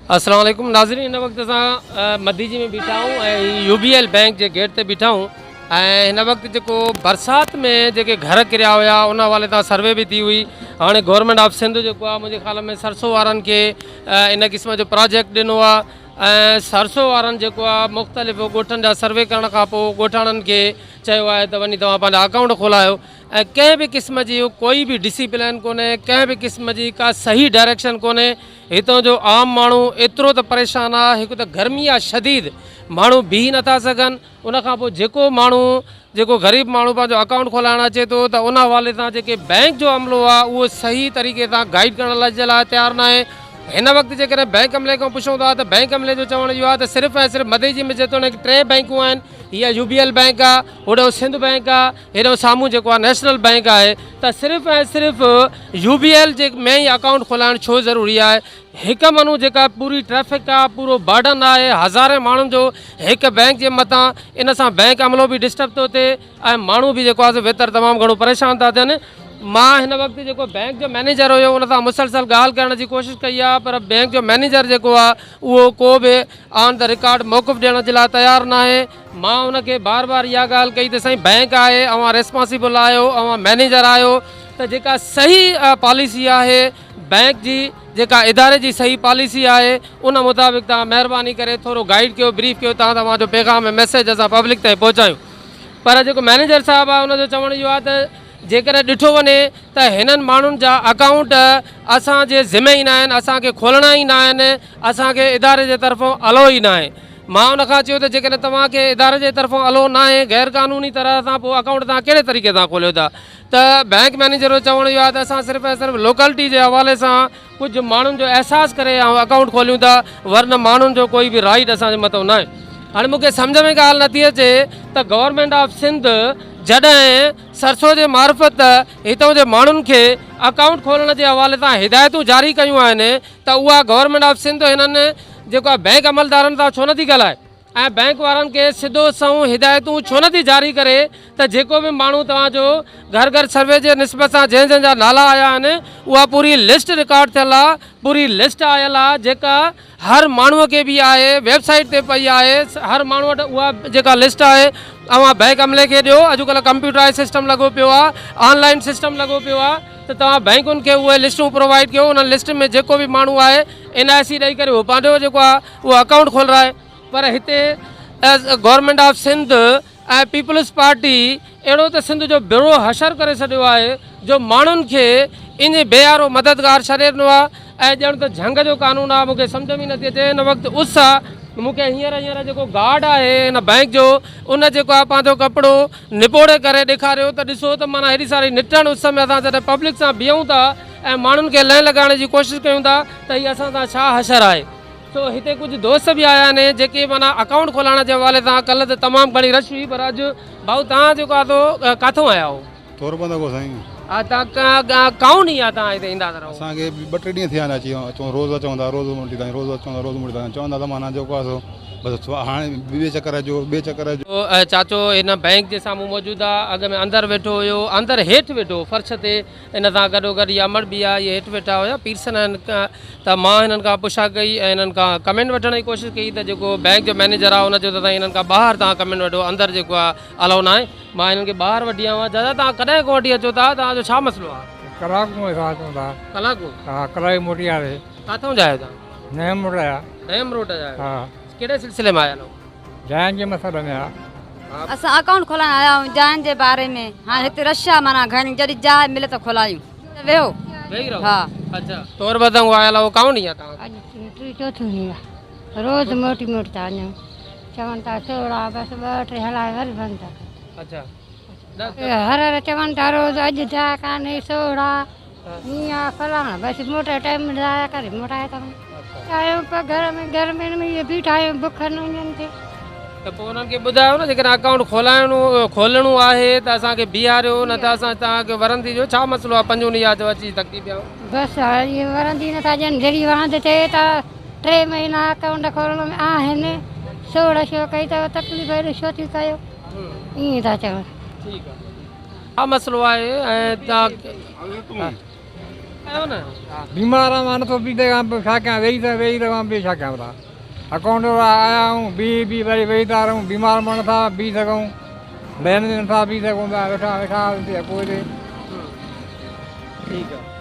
अस्सलाम वालेकुम नाज़रीन, इन वक्त असां मदीजी में बीठा हूँ UBL बैंक के गेट ते बीठा हूँ। इन वक्त जो बरसात में जो घर किरिया हुआ उन वाले तां सर्वे भी थी हुई। हाँ गवर्नमेंट ऑफ सिंध जो मुझे ख्याल में सरसों वारन के इन किस्म जो प्रोजेक्ट दिनों सरसों वारन जो मुख्तलिफ़ गोठन जा सर्वे करण खां पोइ गोठाणनि खे चयो आहे त वञी तव्हां पंहिंजा अकाउंट खोलायो। कंहिं भी किस्म जी कोई भी डिसिप्लिन कोन्हे, कंहिं भी किस्म जी का सही डायरेक्शन कोन्हे। हितों जो आम माण्हू एतिरो त परेशान आहे, हिकु त गर्मी आहे शदीद, माण्हू बीह नथा सघनि। उन खां पोइ जेको माण्हू जेको ग़रीब माण्हू पंहिंजो अकाउंट खोलाइण अचे थो त उन हवाले सां जेके बैंक जो अमलो आहे उहो सही तरीक़े सां गाइड करण जे लाइ तयारु न आहे। हिन वक़्तु जेकॾहिं बैंक अमले खां पुछूं था त बैंक अमले जो चवण इहो आहे त सिर्फ़ु ऐं सिर्फ़ु मदीजी में जेतोणीकि 3 बैंकूं आहिनि, हीअ UBL बैंक आहे, होॾो सिंध बैंक आहे, हेॾो साम्हूं जेको आहे नेशनल बैंक आहे, त सिर्फ़ु ऐं सिर्फ़ु UBL जे में ई अकाउंट खोलाइणु छो ज़रूरी आहे। हिकु माण्हू जेका पूरी ट्रैफिक आहे, पूरो बर्डन आहे हज़ारे माण्हुनि जो हिकु बैंक जे मथां, इन सां बैंक अमलो बि डिस्टर्ब थो थिए ऐं माण्हू बि जेको आहे वेतर तमामु घणो परेशान था थियनि। मां हिन वक़्तु जेको बैंक जो मैनेजर हुयो उन सां मुसलसल ॻाल्हि करण जी कोशिशि कई आहे, पर बैंक जो मैनेजर जेको आहे उहो को बि ऑन द रिकॉर्ड मौक़िफ़ ॾियण जे लाइ तयारु न आहे। मां उनखे बार बार इहा ॻाल्हि कई त साईं बैंक आहे, अव्हां रिस्पॉन्सिबल आहियो, अव्हां मैनेजर आहियो, त जेका सही पॉलिसी आहे बैंक जी, जेका इदारे जी सही पॉलिसी आहे उन मुताबिक़ तव्हां महिरबानी करे थोरो गाइड कयो, ब्रीफ कयो, तव्हांजो पैगाम मैसेज असां पब्लिक ताईं पहुचायूं। पर जेको मैनेजर साहिबु आहे उनजो चवणु इहो आहे त जेकर ॾिठो वञे त हिननि माण्हुनि जा अकाउंट असांजे ज़िमे ई न आहिनि, असांखे खोलणा ई न आहिनि, असांखे इदारे जे तरफ़ां अलो ई न आहे। मां उनखां चयो त जेकॾहिं तव्हांखे इदारे जे तरफ़ां अलो न आहे, गैर क़ानूनी तरह सां, पोइ अकाउंट तव्हां कहिड़े तरीक़े सां खोलियो था। त बैंक मैनेजर जो चवणु इहो आहे त असां सिर्फ़ु ऐं सिर्फ़ु लोकेलिटी जे हवाले सां कुझु माण्हुनि जो अहसासु करे ऐं अकाउंट खोलियूं था, वरन माण्हुनि जो कोई बि राइट असांजे मथां न आहे। हाणे मूंखे सम्झ में ॻाल्हि नथी अचे त गवर्नमेंट ऑफ सिंध जॾहिं सरसों जे मार्फत हितां जे माण्हुनि खे अकाउंट खोलण जे हवाले सां हिदायतूं जारी कयूं आहिनि, त उहा गवर्नमेंट ऑफ सिंध हिननि जेको आहे बैंक अमलदारनि सां छो नथी ॻाल्हाए ऐं बैंक वारनि खे सिधो सऊं हिदायतूं छो नथी जारी करे त जेको बि माण्हू तव्हांजो घर घर सर्वे जे निस्बत सां जंहिं जंहिंजा नाला आया आहिनि उहा पूरी लिस्ट रिकॉर्ड थियल आहे, पूरी लिस्ट आयल आहे, जेका हर माण्हूअ खे बि आहे, वेबसाइट ते पई आहे, हर माण्हू वटि उहा जेका लिस्ट आहे अव्हां बैंक अमले खे ॾियो। अॼुकल्ह कंप्यूटराइज़ सिस्टम लॻो पियो आहे, ऑनलाइन सिस्टम लॻो पियो आहे, त तव्हां बैंकुनि खे उहे लिस्टूं प्रोवाइड कयो। उन लिस्ट में जेको बि माण्हू आहे NIC ॾेई करे उहो पंहिंजो जेको आहे उहो अकाउंट खोलाए। पर हिते गवर्नमेंट ऑफ सिंध ऐं पीपल्स पार्टी अहिड़ो त सिंध जो बिरो हशर करे छॾियो आहे जो माण्हुनि खे इन बेयारो मददगार छॾे ॾिनो आहे ऐं ॼण त झंग जो कानून आहे। मूंखे सम्झ में नथी अचे हिन वक़्तु उस आहे। मूंखे हींअर जेको गार्ड आहे हिन बैंक जो उन जेको आहे पंहिंजो कपिड़ो निपोड़े करे ॾेखारियो त ॾिसो त माना हेॾी सारी निटण उस में असां जॾहिं पब्लिक सां बीहूं था ऐं माण्हुनि खे लह लॻाइण जी कोशिशि कयूं था त हीअ असां सां छा हशर आहे। तो हिते कुझु दोस्त बि आया आहिनि जेके माना अकाउंट खोलाइण जे हवाले सां, कल्ह त तमामु घणी रश हुई, पर अॼु भाऊ तव्हां जेको आहे तो किथां आया हो? तोरबंदो को साईं। हा, तव्हां काउन ई आहे, तव्हां हिते ईंदा त रहो? असांखे 2-3 ॾींहं थिया आहिनि अची अचूं, रोज़ अचूं था, रोज़ मोटी था, रोज़ अचूं था, रोज़ मोटी था, चवंदा त माना जेको आहे बसि हाणे ॿिए चकर जो चाचो हिन बैंक जे साम्हूं मौजूदु आहे, अॻ में अंदरि वेठो हुयो, अंदरि हेठि वेठो फर्श ते, इन सां गॾोगॾु इहा अमड़ बि आहे, इहे हेठि वेठा हुया पीरसन आहिनि। त मां हिननि खां पुछा कई ऐं हिननि खां कमेंट वठण जी कोशिशि कई त जेको बैंक जो मैनेजर आहे हुनजो त हिननि खां ॿाहिरि तव्हां कमेंट वठो, अंदरि जेको आहे अलाउ न आहे। मां हिननि खे ॿाहिरि वठी आयो आहियां। दादा तव्हां कॾहिं खां वठी अचो था, तव्हांजो छा मसइलो आहे? कलाकूं कलाई मोटी आ रहे। किथां जा आहियो तव्हां? नेम रोड जा आहियो। हाँ, कहिड़े सिलसिले में आया आहियो? जान के मसले में असां अकाउंट खोलाइण आया आहियूं जान जे बारे में। हाँ, हिते रश आहे, माना घणी जॾहिं जाइ मिले त खोलायूं। वेहो वेही रहो। हाँ। अच्छा, तोरबंदो आयल हो, काउन ई आहे तव्हां? अॼु चौथों ॾींहुं आहे। रोज़ मोटी मोटी था वञूं, चवनि था सोड़ा, बसि 2-3 हलाए वरी बंदि था। अच्छा, हर चवनि था रोज़ अॼु जा कान्हे सोड़ा हीअं फलाणा, बसि मोटा टाइम ज़ाया करे मोटाए था आहियूं। पर घर में इहे बीठा आहियूं, बुख न वञनि थिए त पोइ उन्हनि खे ॿुधायो न, जेकॾहिं अकाउंट खोलणो आहे त असांखे बीहारियो, न त असां तव्हांखे वरंदी जो छा मसइलो आहे? 5 ॾींहं जो अची तकलीफ़ पिया बसि इहे वरंदी नथा ॾियनि। जहिड़ी वांदि थिए त 3 महीना अकाउंट खोलण में आहिनि, सोड़ छो कई अथव, तकलीफ़ हेॾो छो थी कयो, ईअं था चवनि। ठीकु आहे, छा मसइलो आहे? ऐं तव्हां आयो न बीमार आहियां नथो बि सघां पोइ छा कयां वेही रहां ॿियो छा कयां भला अकाउंट आया आहियूं बि वरी वेही था रहूं बीमार मां नथा बीह सघूं लाइन ते नथा बीह सघूं पिया वेठा वेठा पोइ ठीकु आहे